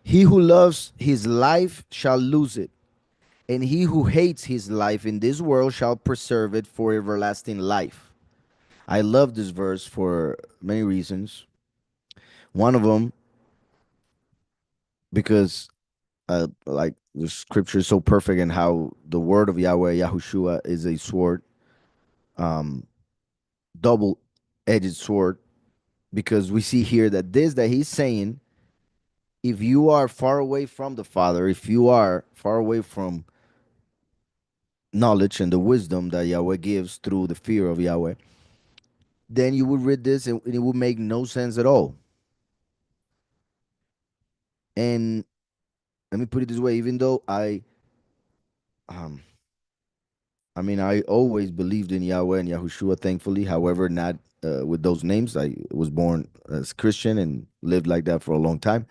He who loves his life shall lose it, and he who hates his life in this world shall preserve it for everlasting life. I love this verse for many reasons. One of them, because like the scripture is so perfect and how the word of Yahweh, Yahushua, is a sword, um, double-edged sword. Because we see here that this that he's saying, if you are far away from the Father, if you are far away from knowledge and the wisdom that Yahweh gives through the fear of Yahweh, then you would read this and it would make no sense at all. And let me put it this way: even though um, I always believed in Yahweh and Yahushua, thankfully. However, not with those names. I was born as Christian and lived like that for a long time.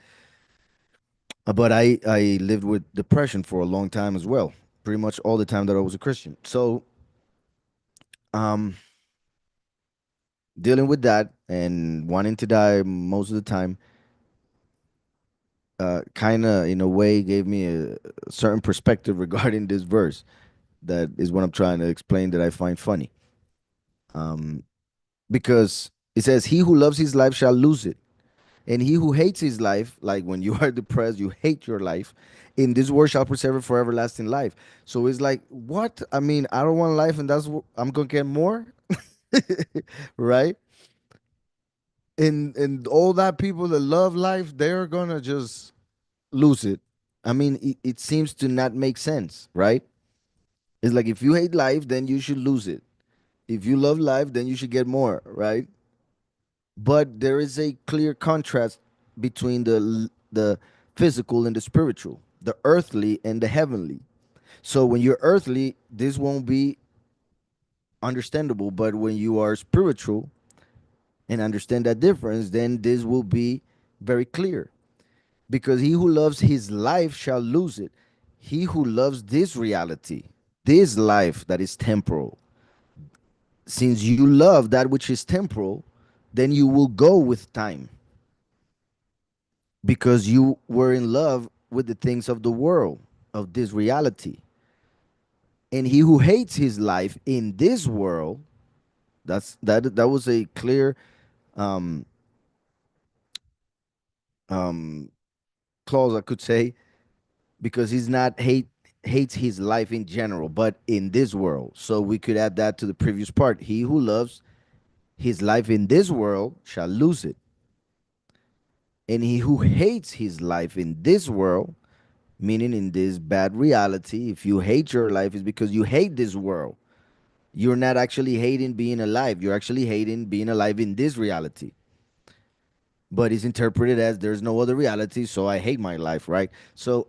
But I lived with depression for a long time as well, pretty much all the time that I was a Christian. So, um, dealing with that and wanting to die most of the time, kind of in a way gave me a certain perspective regarding this verse. That is what I'm trying to explain that I find funny. Um, because it says, "He who loves his life shall lose it, and he who hates his life, like when you are depressed, you hate your life, in this world shall preserve it for everlasting life." So it's like, what? I mean, I don't want life, and that's what I'm gonna get more, right? And all that people that love life, they're gonna just lose it. I mean, it seems to not make sense, right? It's like if you hate life, then you should lose it. If you love life, then you should get more, right? But there is a clear contrast between the physical and the spiritual, the earthly and the heavenly. So when you're earthly, this won't be understandable, but when you are spiritual and understand that difference, then this will be very clear. Because he who loves his life shall lose it. He who loves this reality, this life that is temporal, since you love that which is temporal, then you will go with time because you were in love with the things of the world, of this reality. And he who hates his life in this world, that was a clear um, um, clause, I could say, because he's not hates his life in general, but in this world. So we could add that to the previous part. He who loves his life in this world shall lose it. And he who hates his life in this world, meaning in this bad reality, if you hate your life, is because you hate this world. You're not actually hating being alive. You're actually hating being alive in this reality. But it's interpreted as there's no other reality, so I hate my life, right? So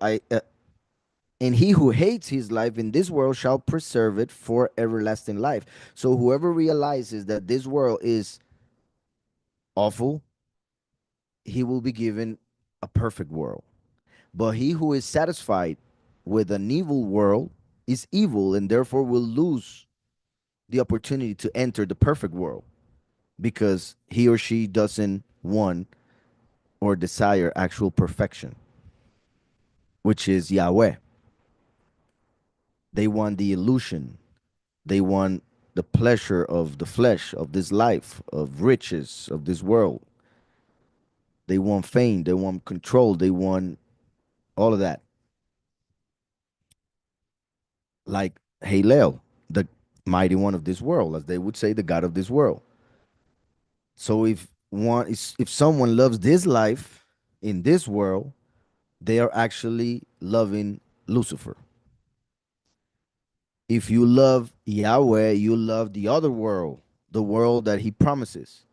and he who hates his life in this world shall preserve it for everlasting life. So whoever realizes that this world is awful, he will be given a perfect world. But he who is satisfied with an evil world is evil and therefore will lose the opportunity to enter the perfect world because he or she doesn't want or desire actual perfection, which is Yahweh. They want the illusion, they want the pleasure of the flesh, of this life, of riches, of this world. They want fame, they want control, they want all of that. Like Halel, the mighty one of this world, as they would say, the God of this world. So if someone loves this life in this world, they are actually loving Lucifer. If you love Yahweh, you love the other world, the world that he promises.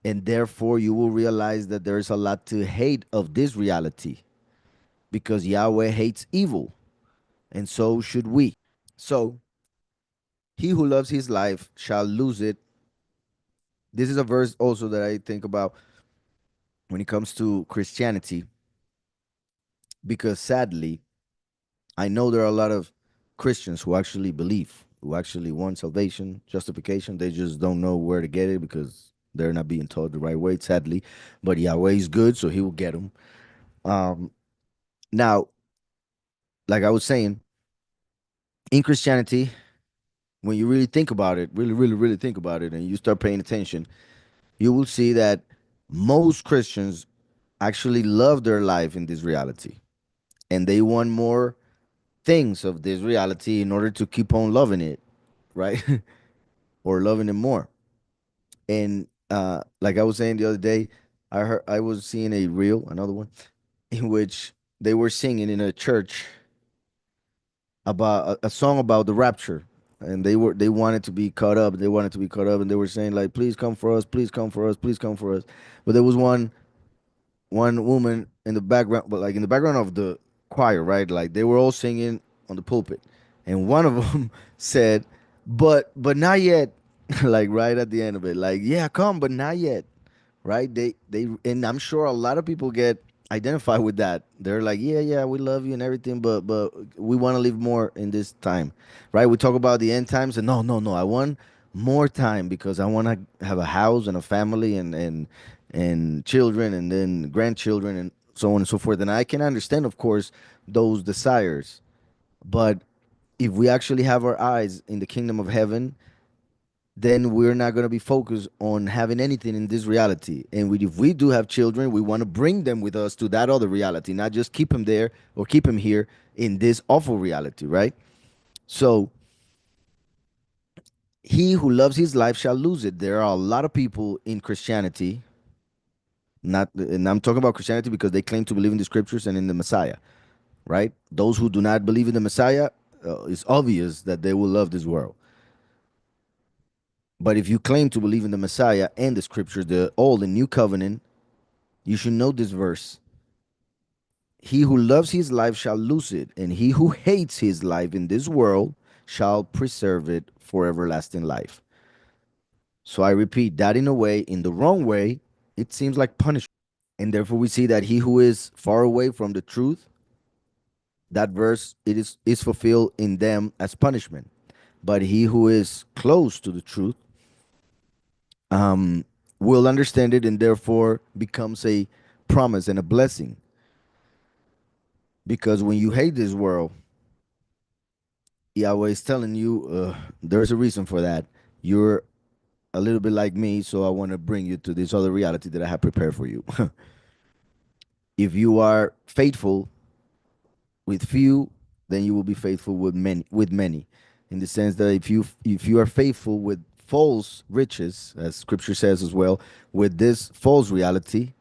And therefore, you will realize that there is a lot to hate of this reality because Yahweh hates evil, and so should we. So, he who loves his life shall lose it. This is a verse also that I think about when it comes to Christianity, because sadly, I know there are a lot of Christians who actually believe, who actually want salvation, justification. They just don't know where to get it because they're not being taught the right way, sadly. But Yahweh is good, so he will get them. Um, Now, like I was saying, in Christianity, when you really think about it, really, really, really think about it, and you start paying attention, you will see that most Christians actually love their life in this reality, and they want more things of this reality in order to keep on loving it, right? Or loving it more. And like I was saying the other day, I was seeing a reel, another one, in which they were singing in a church about a song about the rapture, and they wanted to be caught up. They wanted to be caught up, and they were saying like, "Please come for us, please come for us, please come for us." But there was one woman in the background, but like in the background of the choir, right? Like they were all singing on the pulpit, and one of them said, "But not yet." Like right at the end of it, like, "Yeah, come, but not yet." Right? And I'm sure a lot of people get identified with that. They're like, "Yeah, yeah, we love you and everything, but we want to live more in this time." Right? We talk about the end times, and no, no, no, I want more time because I want to have a house and a family and children and then grandchildren and so on and so forth. And I can understand, of course, those desires. But if we actually have our eyes in the kingdom of heaven, then we're not going to be focused on having anything in this reality. And if we do have children, we want to bring them with us to that other reality, not just keep them there or keep them here in this awful reality, right? So, he who loves his life shall lose it. There are a lot of people in Christianity, not, and I'm talking about Christianity because they claim to believe in the scriptures and in the Messiah, right? Those who do not believe in the Messiah, it's obvious that they will love this world. But if you claim to believe in the Messiah and the scriptures, the old and new covenant, you should know this verse. He who loves his life shall lose it, and he who hates his life in this world shall preserve it for everlasting life. So I repeat that in a way, in the wrong way, it seems like punishment. And therefore we see that he who is far away from the truth, that verse is fulfilled in them as punishment. But he who is close to the truth um, will understand it and therefore becomes a promise and a blessing. Because when you hate this world, Yahweh is telling you there's a reason for that. You're a little bit like me, so I want to bring you to this other reality that I have prepared for you. If you are faithful with few, then you will be faithful with many. With many, in the sense that if you are faithful with false riches, as Scripture says as well, with this false reality,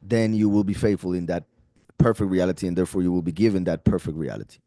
then you will be faithful in that perfect reality, and therefore you will be given that perfect reality.